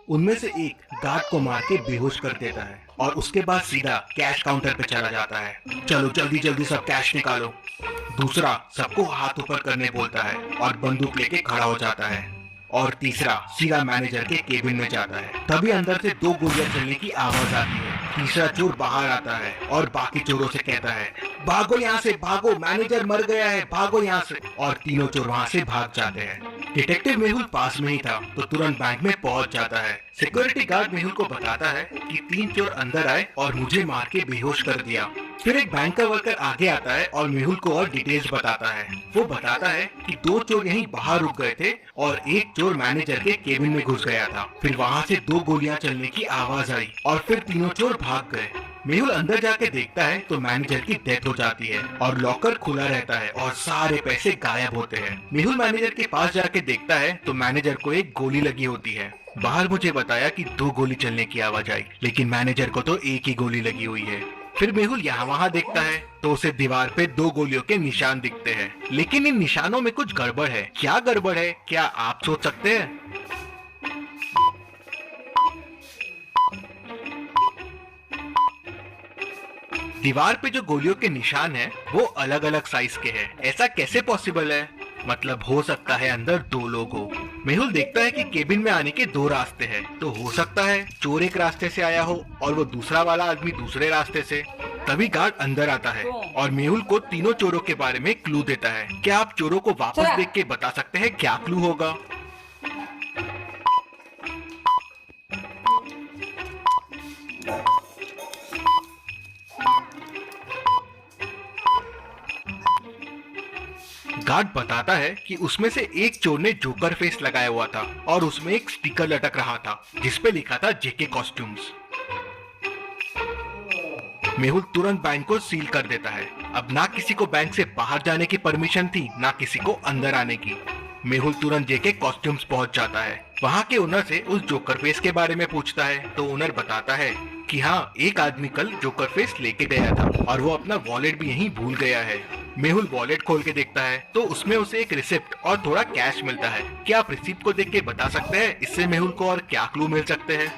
उनमें से एक गार्ड को मार के बेहोश कर देता है और उसके बाद सीधा कैश काउंटर पे चला जाता है। चलो जल्दी जल्दी सब कैश निकालो। दूसरा सबको हाथ ऊपर करने बोलता है और बंदूक लेके खड़ा हो जाता है। और तीसरा सीधा मैनेजर के केबिन में जाता है। तभी अंदर से दो गोलियां चलने की आवाज आती है। तीसरा चोर बाहर आता है और बाकी चोरों से कहता है, भागो यहाँ से भागो, मैनेजर मर गया है, भागो यहाँ से। और तीनों चोर वहाँ से भाग जाते हैं। डिटेक्टिव मेहुल पास में ही था तो तुरंत बैंक में पहुंच जाता है। सिक्योरिटी गार्ड मेहुल को बताता है कि 3 चोर अंदर आए और मुझे मार के बेहोश कर दिया। फिर एक बैंक का वर्कर आगे आता है और मेहुल को और डिटेल्स बताता है। वो बताता है कि 2 चोर यहीं बाहर रुक गए थे और एक चोर मैनेजर के केबिन में घुस गया था। फिर वहाँ से 2 गोलियां चलने की आवाज आई और फिर तीनों चोर भाग गए। मेहुल अंदर जाके देखता है तो मैनेजर की डेथ हो जाती है और लॉकर खुला रहता है और सारे पैसे गायब होते हैं। मेहुल मैनेजर के पास जाके देखता है तो मैनेजर को एक गोली लगी होती है। बाहर मुझे बताया कि 2 गोली चलने की आवाज आई, लेकिन मैनेजर को तो एक ही गोली लगी हुई है। फिर मेहुल यहाँ वहाँ देखता है तो उसे दीवार पे 2 गोलियों के निशान दिखते हैं, लेकिन इन निशानों में कुछ गड़बड़ है। क्या गड़बड़ है, क्या आप सोच सकते हैं? दीवार पे जो गोलियों के निशान हैं, वो अलग अलग साइज के हैं। ऐसा कैसे पॉसिबल है? मतलब हो सकता है अंदर 2 लोग हो। मेहुल देखता है कि केबिन में आने के 2 रास्ते हैं, तो हो सकता है चोर एक रास्ते से आया हो और वो दूसरा वाला आदमी दूसरे रास्ते से। तभी गार्ड अंदर आता है और मेहुल को तीनों चोरों के बारे में क्लू देता है। क्या आप चोरों को वापस देख के बता सकते हैं क्या क्लू होगा? गार्ड बताता है कि उसमें से एक चोर ने जोकर फेस लगाया हुआ था और उसमें एक स्टिकर लटक रहा था जिसपे लिखा था जेके कॉस्ट्यूम्स। मेहुल तुरंत बैंक को सील कर देता है। अब ना किसी को बैंक से बाहर जाने की परमिशन थी, ना किसी को अंदर आने की। मेहुल तुरंत जेके कॉस्ट्यूम्स पहुंच जाता है। वहाँ के ओनर से उस जोकर फेस के बारे में पूछता है तो ओनर बताता है कि हाँ, एक आदमी कल जोकर फेस लेके गया था और वो अपना वॉलेट भी यहीं भूल गया है। मेहुल वॉलेट खोल के देखता है तो उसमें उसे एक रिसिप्ट और थोड़ा कैश मिलता है। क्या आप रिसिप्ट को देख के बता सकते हैं इससे मेहुल को और क्या क्लू मिल सकते हैं?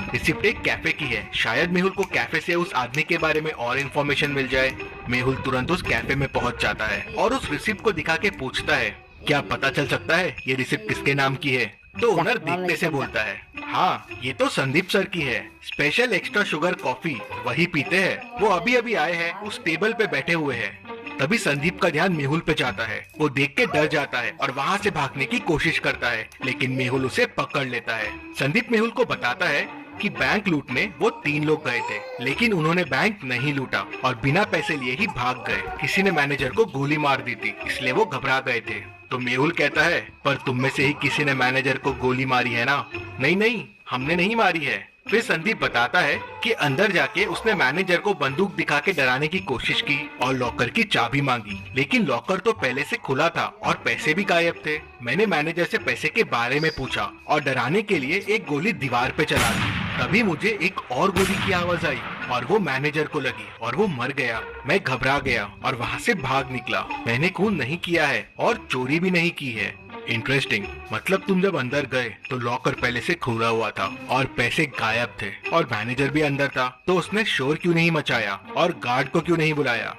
रिसिप्ट एक कैफे की है। शायद मेहुल को कैफे से उस आदमी के बारे में और इन्फॉर्मेशन मिल जाए। मेहुल तुरंत उस कैफे में पहुंच जाता है और उस रिसिप्ट को दिखा के पूछता है, क्या पता चल सकता है ये रिसिप्ट किसके नाम की है? तो ओनर देखने से बोलता है, हाँ, ये तो संदीप सर की है। स्पेशल एक्स्ट्रा शुगर कॉफी वही पीते हैं। वो अभी अभी आए हैं, उस टेबल पे बैठे हुए हैं। तभी संदीप का ध्यान मेहुल पे जाता है। वो देख के डर जाता है और वहाँ से भागने की कोशिश करता है, लेकिन मेहुल उसे पकड़ लेता है। संदीप मेहुल को बताता है कि बैंक लूटने वो 3 लोग गए थे, लेकिन उन्होंने बैंक नहीं लूटा और बिना पैसे लिए ही भाग गए। किसी ने मैनेजर को गोली मार दी थी, इसलिए वो घबरा गए थे। तो मेहुल कहता है, पर तुम में से ही किसी ने मैनेजर को गोली मारी है ना? नहीं नहीं, हमने नहीं मारी है। फिर संदीप बताता है कि अंदर जाके उसने मैनेजर को बंदूक दिखा के डराने की कोशिश की और लॉकर की चाबी मांगी, लेकिन लॉकर तो पहले से खुला था और पैसे भी गायब थे। मैंने मैनेजर से पैसे के बारे में पूछा और डराने के लिए एक गोली दीवार पे चला दी। तभी मुझे एक और गोली की आवाज आई और वो मैनेजर को लगी और वो मर गया। मैं घबरा गया और वहाँ से भाग निकला। मैंने खून नहीं किया है और चोरी भी नहीं की है। इंटरेस्टिंग। मतलब तुम जब अंदर गए तो लॉकर पहले से खुला हुआ था और पैसे गायब थे और मैनेजर भी अंदर था, तो उसने शोर क्यों नहीं मचाया और गार्ड को क्यों नहीं बुलाया?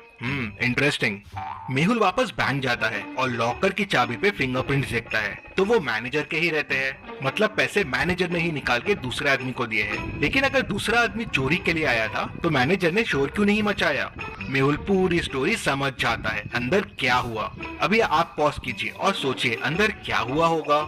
इंटरेस्टिंग। मेहुल वापस बैंक जाता है और लॉकर की चाबी पे फिंगरप्रिंट्स देखता है, तो वो मैनेजर के ही रहते हैं। मतलब पैसे मैनेजर ने ही निकाल के दूसरे आदमी को दिए हैं। लेकिन अगर दूसरा आदमी चोरी के लिए आया था तो मैनेजर ने शोर क्यों नहीं मचाया? मेहुल पूरी स्टोरी समझ जाता है अंदर क्या हुआ। अभी आप पॉज कीजिए और सोचिए अंदर क्या हुआ होगा।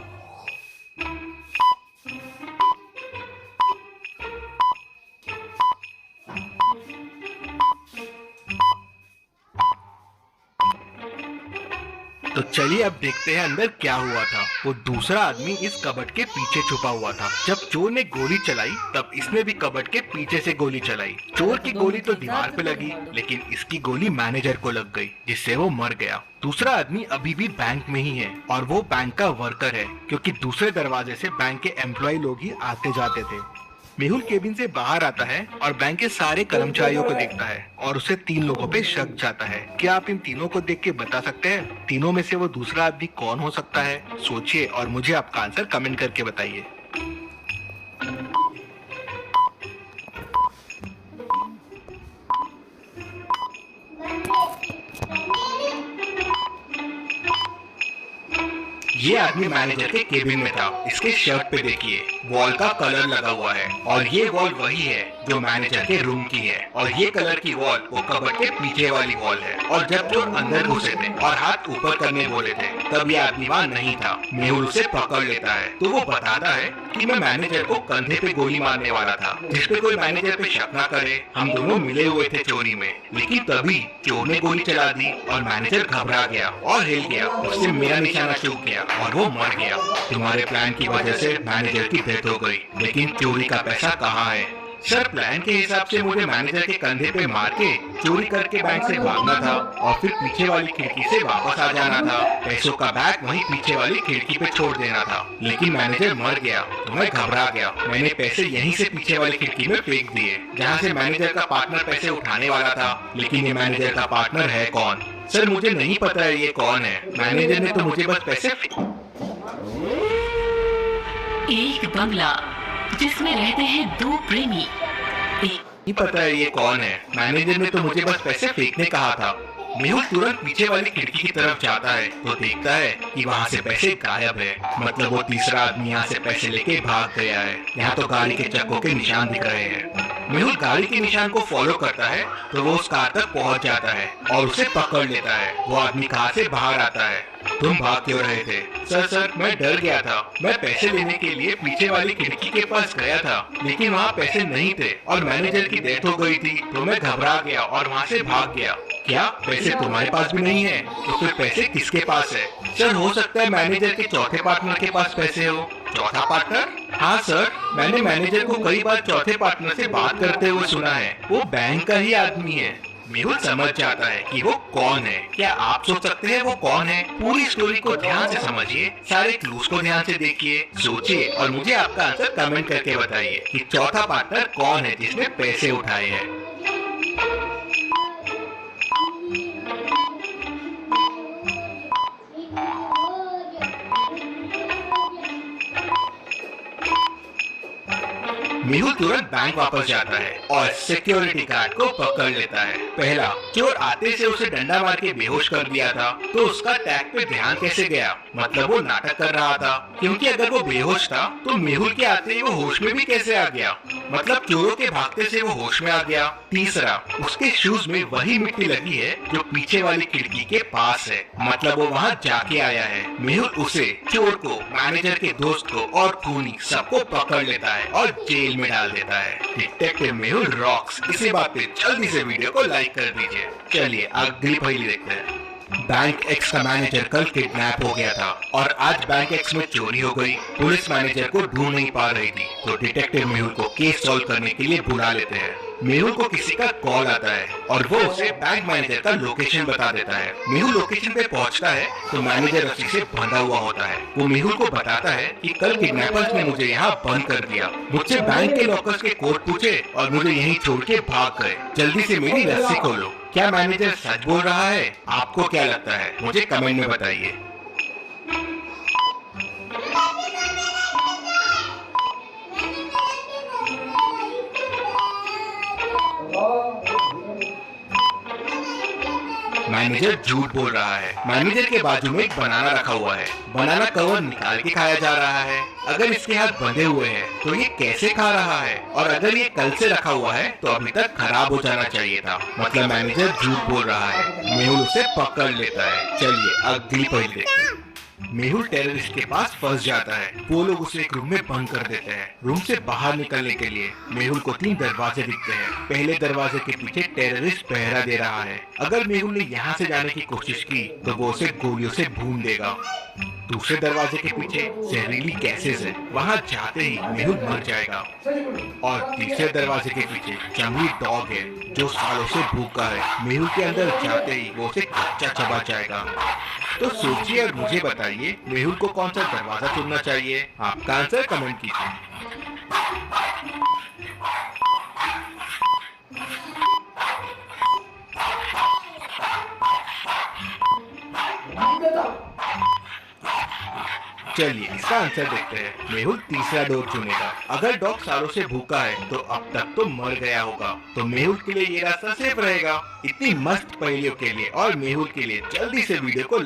तो चलिए अब देखते हैं अंदर क्या हुआ था। वो दूसरा आदमी इस कबर्ड के पीछे छुपा हुआ था। जब चोर ने गोली चलाई तब इसने भी कबर्ड के पीछे से गोली चलाई। चोर की गोली तो दीवार पे लगी, लेकिन इसकी गोली मैनेजर को लग गई, जिससे वो मर गया। दूसरा आदमी अभी भी बैंक में ही है और वो बैंक का वर्कर है, क्योंकि दूसरे दरवाजे से बैंक के एम्प्लॉय लोग ही आते जाते थे। मेहुल केबिन से बाहर आता है और बैंक के सारे कर्मचारियों को देखता है और उसे 3 लोगों पे शक जाता है। क्या आप इन तीनों को देख के बता सकते हैं तीनों में से वो दूसरा आदमी कौन हो सकता है? सोचिए और मुझे आपका आंसर कमेंट करके बताइए। ये आदमी मैनेजर के केबिन में था। इसके शर्ट पे देखिए वॉल का कलर लगा हुआ है और ये वॉल वही है जो मैनेजर के रूम की है और ये कलर की वॉल वो कबर्ड के पीछे वाली वॉल है। और जब चोर अंदर घुसे थे और हाथ ऊपर करने बोले थे तब ये आदमी वहाँ नहीं था। मेहुल उसे पकड़ लेता है तो वो बताता है कि मैं मैनेजर को कंधे पे गोली मारने वाला था जिसपे कोई मैनेजर पे शक न करे। हम दोनों मिले हुए थे चोरी में, लेकिन तभी चोर ने गोली चला दी और मैनेजर घबरा गया और हिल गया। उससे मेरा निशाना चूक गया और वो मर गया। तुम्हारे प्लान की वजह से मैनेजर की डेथ हो गई, लेकिन चोरी का पैसा कहाँ है? सर, प्लान के हिसाब से मुझे मैनेजर के कंधे पे मार के चोरी करके बैंक से भागना था और फिर पीछे वाली खिड़की से वापस आ जाना था। पैसों का बैग वहीं पीछे वाली खिड़की पे छोड़ देना था, लेकिन मैनेजर मर गया तो मैं घबरा गया। मैंने पैसे यहीं से पीछे वाली खिड़की में फेंक दिए जहाँ से मैनेजर का पार्टनर पैसे उठाने वाला था। लेकिन ये मैनेजर का पार्टनर है कौन? सर, मुझे नहीं पता है ये कौन है। मैनेजर ने तो मुझे बस पैसे एक बंगला जिसमें रहते हैं 2 प्रेमी। नहीं पता है ये कौन है। मैनेजर ने तो मुझे बस पैसे फेंकने कहा था। मेहुल तुरंत पीछे वाली खिड़की की तरफ जाता है तो देखता है कि वहाँ से पैसे गायब है। मतलब वो तीसरा आदमी यहाँ से पैसे लेके भाग गया है। यहाँ तो गाड़ी के चक्कों के निशान दिख रहे हैं। मेहुल गाड़ी के निशान को फॉलो करता है तो वो उस कार तक पहुँच जाता है और उसे पकड़ लेता है। वो आदमी कार से बाहर आता है। तुम भाग क्यों रहे थे? सर, मैं डर गया था। मैं पैसे लेने के लिए पीछे वाली खिड़की के पास गया था, लेकिन वहाँ पैसे नहीं थे और मैनेजर की डेथ हो गई थी तो मैं घबरा गया और वहाँ से भाग गया। क्या पैसे तुम्हारे पास भी नहीं है? तो फिर पैसे किसके पास है? सर, हो सकता है मैनेजर के चौथे पार्टनर के पास पैसे हो। चौथा पार्टनर? हाँ सर, मैंने मैनेजर को कई बार चौथे पार्टनर से बात करते हुए सुना है। वो बैंक का ही आदमी है। मेहुल समझ जाता है कि वो कौन है। क्या आप सोच सकते हैं वो कौन है? पूरी स्टोरी को ध्यान से समझिए, सारे क्लूज को ध्यान से देखिए, सोचिए और मुझे आपका आंसर कमेंट करके बताइए कि चौथा पार्टनर कौन है जिसने पैसे उठाए हैं। मेहुल तुरंत बैंक वापस जाता है और सिक्योरिटी गार्ड को पकड़ लेता है। पहला, चोर आते से उसे डंडा मार के बेहोश कर दिया था तो उसका टैग पे ध्यान कैसे गया? मतलब वो नाटक कर रहा था, क्योंकि अगर वो बेहोश था तो मेहुल के आते ही वो होश में भी कैसे आ गया? मतलब चोरों के भागते से वो होश में आ गया। तीसरा, उसके शूज में वही मिट्टी लगी है जो पीछे वाली खिड़की के पास है। मतलब वो वहाँ जाके आया है। मेहुल उसे, चोर को, मैनेजर के दोस्त को और खूनी सबको पकड़ लेता है और जेल में डाल देता है। Detective Mehul rocks. इसी बात पे जल्दी से वीडियो को लाइक कर दीजिए। चलिए अगली पहेली देखते हैं। बैंक एक्स का मैनेजर कल किडनैप हो गया था और आज बैंक एक्स में चोरी हो गई। पुलिस मैनेजर को ढूंढ नहीं पा रही थी तो डिटेक्टिव मेहुल को केस सॉल्व करने के लिए बुला लेते हैं। मेहुल को किसी का कॉल आता है और वो उसे बैंक मैनेजर का लोकेशन बता देता है। मेहुल लोकेशन पे पहुंचता है तो मैनेजर रस्सी से बंधा हुआ होता है। वो मेहुल को बताता है कि कल किडनैपर्स ने मुझे यहाँ बंद कर दिया, मुझसे बैंक के लॉकर्स के कोड पूछे और मुझे यहीं छोड़ के भाग गए। जल्दी से मेरी रस्सी खोलो। क्या मैनेजर सच बोल रहा है? आपको क्या लगता है? मुझे कमेंट में बताइए। मैनेजर झूठ बोल रहा है। मैनेजर के बाजू में एक बनाना रखा हुआ है। बनाना कवर निकाल के खाया जा रहा है। अगर इसके हाथ बंधे हुए हैं तो ये कैसे खा रहा है? और अगर ये कल से रखा हुआ है तो अभी तक खराब हो जाना चाहिए था। मतलब मैनेजर झूठ बोल रहा है। मेहुल उसे पकड़ लेता है। चलिए अगली पहेली देखते हैं। मेहुल टेररिस्ट के पास फंस जाता है। वो लोग उसे एक रूम में बंद कर देते हैं। रूम से बाहर निकलने के लिए मेहुल को 3 दरवाजे दिखते हैं। पहले दरवाजे के पीछे टेररिस्ट पहरा दे रहा है। अगर मेहुल ने यहाँ से जाने की कोशिश की तो वो उसे गोलियों से भून देगा। दूसरे दरवाजे के पीछे जहरीली गैसेस है, वहाँ जाते ही मेहुल मर जाएगा। और तीसरे दरवाजे के पीछे जंगली डॉग है जो सालों से भूखा है। मेहुल के अंदर जाते ही वो उसे कच्चा चबा जाएगा। तो सोचिए और मुझे बताइए मेहुल को कौन सा दरवाजा चुनना चाहिए? आपका आंसर कमेंट कीजिए। चलिए इसका आंसर देखते हैं। मेहुल तीसरा डोर चुनेगा। अगर डॉग सालों से भूखा है तो अब तक तो मर गया होगा, तो मेहुल के लिए ये रास्ता सेफ रहेगा। इतनी मस्त पहेलियों के लिए और मेहुल के लिए जल्दी से वीडियो को